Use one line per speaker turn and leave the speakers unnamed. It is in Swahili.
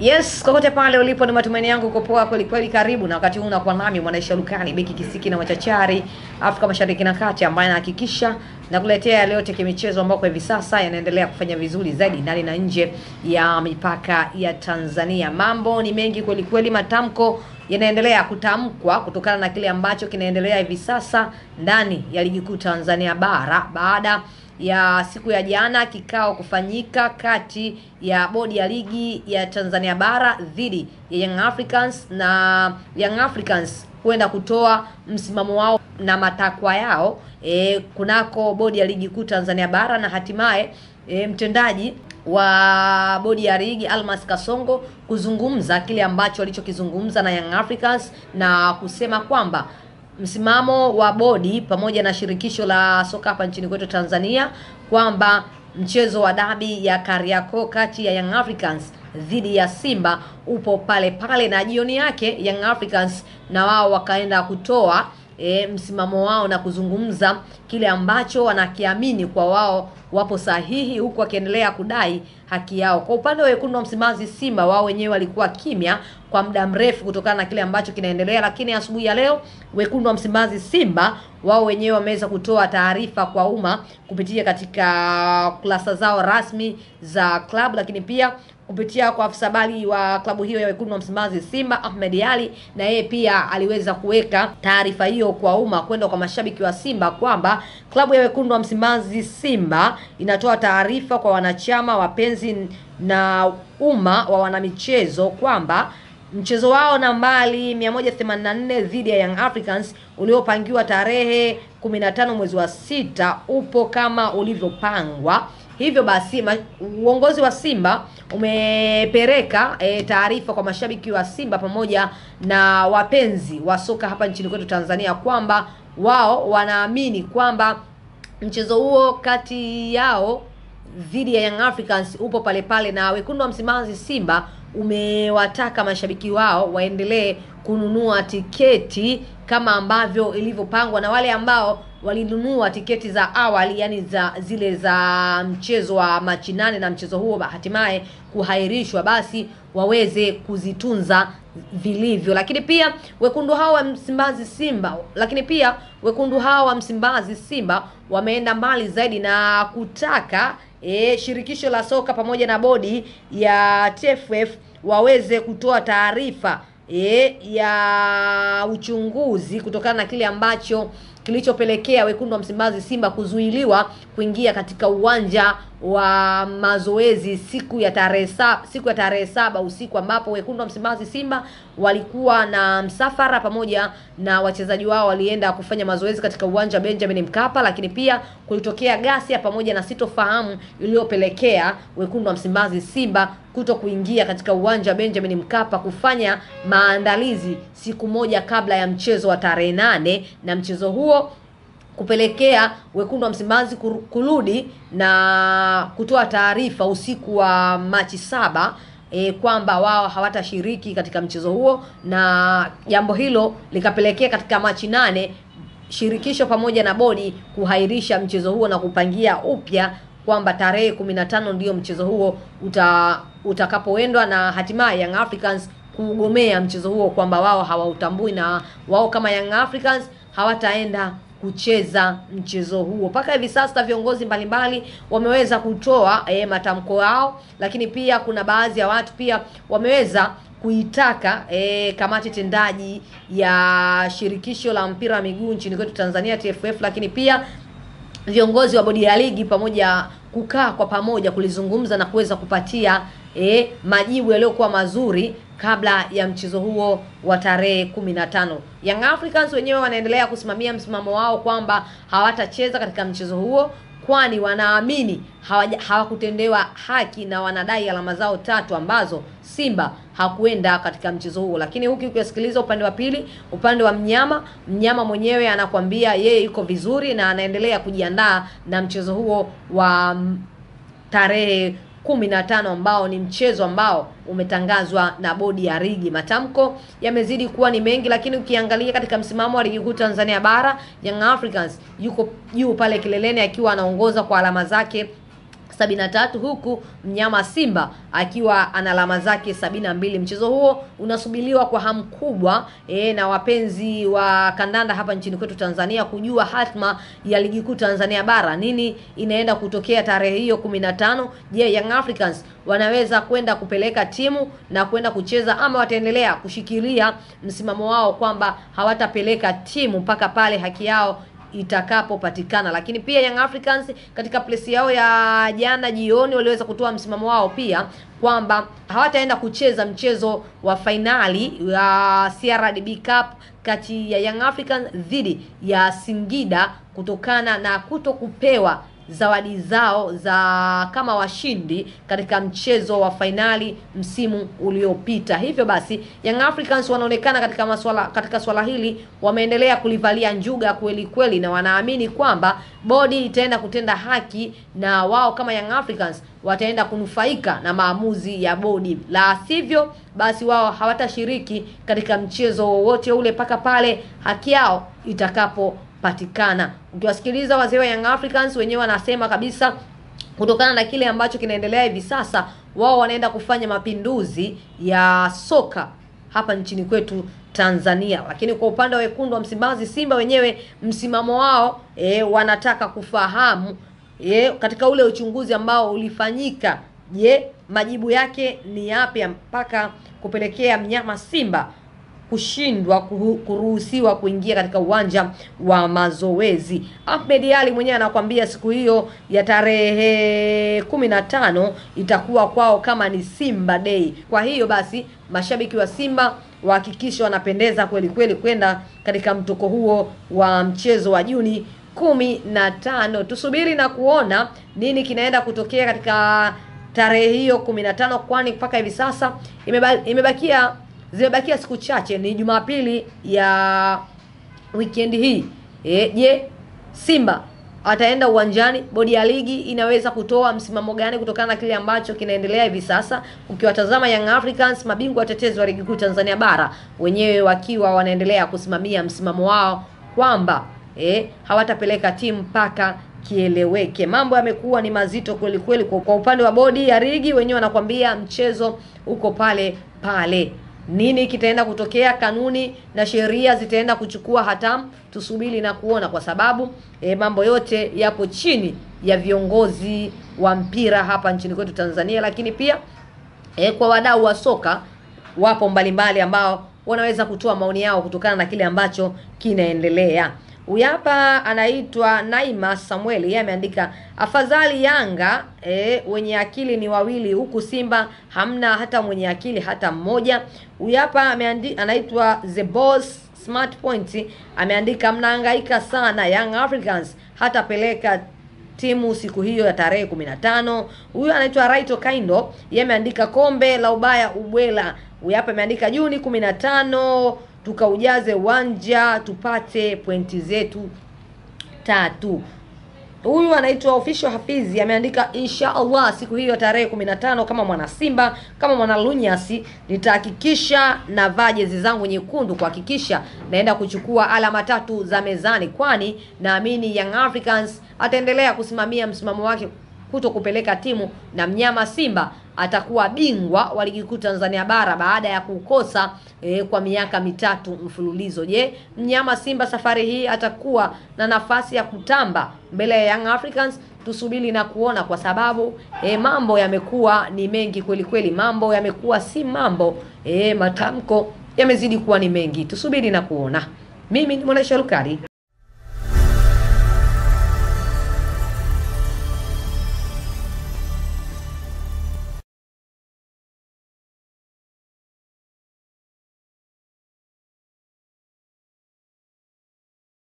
Yes, kokote pale ulipo ni matumaini yangu uko poa kweli kweli. Karibu na wakati huu unakuwa nami Mwanaisha Lukani, beki kisiki na machachari Afrika Mashariki na Kati, ambaye anahakikisha na kuletea yale yote kimichezo ambao kwa hivi sasa yanaendelea kufanya vizuri zaidi ndani na nje ya mipaka ya Tanzania. Mambo ni mengi kweli kweli, matamko yanaendelea kutamkwa kutokana na kile ambacho kinaendelea hivi sasa ndani ya ligi kuu Tanzania bara, baada ya siku ya jana kikao kufanyika kati ya bodi ya ligi ya Tanzania bara dhidi ya Young Africans, na Young Africans kwenda kutoa msimamo wao na matakwa yao kunako bodi ya ligi kuu Tanzania bara, na hatimaye mtendaji wa bodi ya ligi Almas Kasongo kuzungumza kile ambacho alichokizungumza na Young Africans na kusema kwamba msimamo wa bodi pamoja na shirikisho la soka hapa nchini kwetu Tanzania kwamba mchezo wa dabi ya Kariakoo kati ya Young Africans dhidi ya Simba upo pale pale, na jioni yake Young Africans na wao wakaenda kutoa msimamo wao na kuzungumza kile ambacho wanakiamini kwa wao wapo sahihi, huku wakiendelea kudai haki yao. Kwa upande wa wekundu wa Msimbazi Simba, wao wenyewe walikuwa kimya kwa muda mrefu kutokana na kile ambacho kinaendelea, lakini asubuhi ya leo wekundu wa Msimbazi Simba wao wenyewe wameweza kutoa taarifa kwa umma kupitia katika kurasa zao rasmi za club, lakini pia kupitia kwa afisa habari wa klabu hiyo ya wekundu wa Msimbazi Simba Ahmed Ali, na yeye pia aliweza kuweka taarifa hiyo kwa umma kwenda kwa mashabiki wa Simba kwamba klabu ya wekundu wa Msimbazi Simba inatoa taarifa kwa wanachama, wapenzi na umma wa wanamichezo kwamba mchezo wao nambari 184 dhidi ya Young Africans uliopangiwa tarehe 15 mwezi wa 6 upo kama ulivyopangwa. Hivyo basi uongozi wa Simba umepeleka taarifa kwa mashabiki wa Simba pamoja na wapenzi wa soka hapa nchini kwetu Tanzania kwamba wao wanaamini kwamba mchezo huo kati yao dhidi ya Young Africans upo pale pale, na wekundu wa Msimbazi Simba umewataka mashabiki wao waendelee kununua tiketi kama ambavyo ilivyopangwa, na wale ambao walinunua tiketi za awali, yani zile za mchezo wa Machi 8 na mchezo huo hatimaye kuhairishwa, basi waweze kuzitunza vilivyo. Lakini pia wekundu hao wa Msimbazi Simba wameenda mbali zaidi na kutaka shirikisho la soka pamoja na bodi ya TFF waweze kutoa taarifa ya uchunguzi kutokana na kile ambacho kilichopelekea wekundu wa Msimbazi Simba kuzuiliwa kuingia katika uwanja wa mazoezi siku ya tarehe 7 usiku, ambapo wekundu wa Msimbazi Simba walikuwa na msafara pamoja na wachezaji wao walienda kufanya mazoezi katika uwanja Benjamin Mkapa, lakini pia kulitokea ghasia pamoja na sitofahamu iliyopelekea wekundu wa Msimbazi Simba kuto kuingia katika uwanja Benjamin Mkapa kufanya maandalizi siku moja kabla ya mchezo wa tarehe 8, na mchezo huo kupelekea wekundu wa Msimbazi kurudi na kutoa taarifa usiku wa Machi 7 kwamba wao hawatashiriki katika mchezo huo, na jambo hilo likapelekea katika Machi 8 shirikisho pamoja na bodi kuhairisha mchezo huo na kupangia upya kwamba tarehe 15 ndio mchezo huo utakapoendwa, na hatimaye Young Africans kugomea mchezo huo kwamba wao hawautambui na wao kama Young Africans hawataenda kucheza mchezo huo. Mpaka hivi sasa viongozi mbalimbali wameweza kutoa matamko yao, lakini pia kuna baadhi ya watu pia wameweza kuitaka kamati tendaji ya shirikisho la mpira wa miguu nchini kwetu Tanzania TFF, lakini pia viongozi wa bodi ya ligi pamoja kukaa kwa pamoja kulizungumza na kuweza kupatia majibu yaliyokuwa mazuri kabla ya mchezo huo wa tarehe 15. Young Africans wenyewe wanaendelea kusimamia msimamo wao kwamba hawatacheza katika mchezo huo, kwani wanaamini hawakutendewa haki na wanadai alama zao 3 ambazo Simba hakuenda katika mchezo huo. Lakini huku ukisikiliza upande wa pili, upande wa mnyama mwenyewe anakuambia yeye yuko vizuri na anaendelea kujiandaa na mchezo huo wa tarehe 15 ambao ni mchezo ambao umetangazwa na bodi ya ligi. Matamko yamezidi kuwa ni mengi, lakini ukiangalia katika msimamo wa ligi kuu Tanzania bara, Young Africans yuko juu pale kileleni akiwa anaongoza kwa alama zake 73 huku mnyama Simba akiwa ana alama zake 72. Mchezo huo unasubiriwa kwa hamu kubwa na wapenzi wa kandanda hapa nchini kwetu Tanzania kujua hatma ya ligi kuu Tanzania bara. Nini inaenda kutokea tarehe hiyo 15? Je, Young Africans wanaweza kwenda kupeleka timu na kwenda kucheza ama wataendelea kushikilia msimamo wao kwamba hawatapeleka timu mpaka pale haki yao itakapopatikana? Lakini pia Young Africans katika place yao ya jana jioni waliweza kutoa msimamo wao pia kwamba hawataenda kucheza mchezo wa finali ya CRDB Cup kati ya Young Africans dhidi ya Singida kutokana na kutokupewa zawadi zao za kama washindi katika mchezo wa finali msimu uliopita. Hivyo basi Young Africans wanaonekana katika swala hili wameendelea kulivalia njuga kweli kweli, na wanaamini kwamba bodi itaenda kutenda haki na wao kama Young Africans wataenda kunufaika na maamuzi ya bodi, la sivyo basi wao hawatashiriki katika mchezo wowote ule mpaka pale haki yao itakapopatikana. Ukiwasikiliza wazee wa Young Africans wenyewe wanasema kabisa kutokana na kile ambacho kinaendelea hivi sasa wao wanaenda kufanya mapinduzi ya soka hapa nchini kwetu Tanzania. Lakini kwa upande wa wekundu wa Msimbazi Simba wenyewe msimamo wao wanataka kufahamu katika ule uchunguzi ambao ulifanyika, majibu yake ni yapi mpaka kupelekea mnyama Simba kushindwa kuruhusiwa kuingia katika uwanja wa mazoezi. Ahmed Ali mwenyewe anakuambia siku hiyo ya tarehe 15 itakuwa kwao kama ni Simba Day. Kwa hiyo basi mashabiki wa Simba wahakikisha wanapendeza kweli kweli kwenda katika mtoko huo wa mchezo wa Juni 15. Tusubiri na kuona nini kinaenda kutokea katika tarehe hiyo 15, kwani mpaka hivi sasa zimebakia siku chache, ni Jumapili ya weekend hii. Je, Simba ataenda uwanjani? Bodi ya ligi inaweza kutoa msimamo gani kutokana na kile ambacho kinaendelea hivi sasa? Ukiwatazama Young Africans, mabingwa watetezi wa ligi kuu Tanzania bara, wenyewe wakiwa wanaendelea kusimamia msimamo wao kwamba hawatapeleka timu mpaka kieleweke. Mambo yamekuwa ni mazito kweli kweli kwa upande wa bodi ya ligi, wenyewe wanakuambia mchezo uko pale pale. Nini kitaenda kutokea? Kanuni na sheria zitaenda kuchukua hatamu, tusubiri na kuona, kwa sababu mambo yote yapo chini ya viongozi wa mpira hapa nchini kwetu Tanzania. Lakini pia kwa wadau wa soka wapo mbalimbali ambao wanaweza kutoa maoni yao kutokana na kile ambacho kinaendelea. Huyu hapa anaitwa Naima Samuel, yeye ameandika afadhali Yanga wenye akili ni wawili, huku Simba hamna hata mwenye akili hata mmoja. Huyu hapa anaitwa The Boss Smart Point, ameandika mnahangaika sana, Young Africans hata peleka timu siku hiyo ya tarehe 15. Huyu anaitwa Raito Kaindo, yeye ameandika kombe la ubaya ubwela. Huyu hapa ameandika Juni 15 tukaujaze uwanja tupate pointi zetu 3. Huyu anaitwa Official Hafizi, ameandika inshallah siku hiyo tarehe 15 kama mwana Simba, kama mwana Lunyasi, nitahakikisha na vaa jezi zangu nyekundu kuhakikisha naenda kuchukua alama 3 za mezani, kwani naamini Young Africans ataendelea kusimamia msimamo wake kuto kupeleka timu, na mnyama Simba atakuwa bingwa wa ligi kuu Tanzania bara baada ya kukosa kwa miaka 3 mfululizo. Je, mnyama Simba safari hii atakuwa na nafasi ya kutamba mbele ya Young Africans? Tusubiri na kuona, kwa sababu mambo yamekuwa ni mengi kweli kweli, mambo yamekuwa si mambo, matamko yamezidi kuwa ni mengi. Tusubiri na kuona. Mimi ni Mwanaisha Lukari.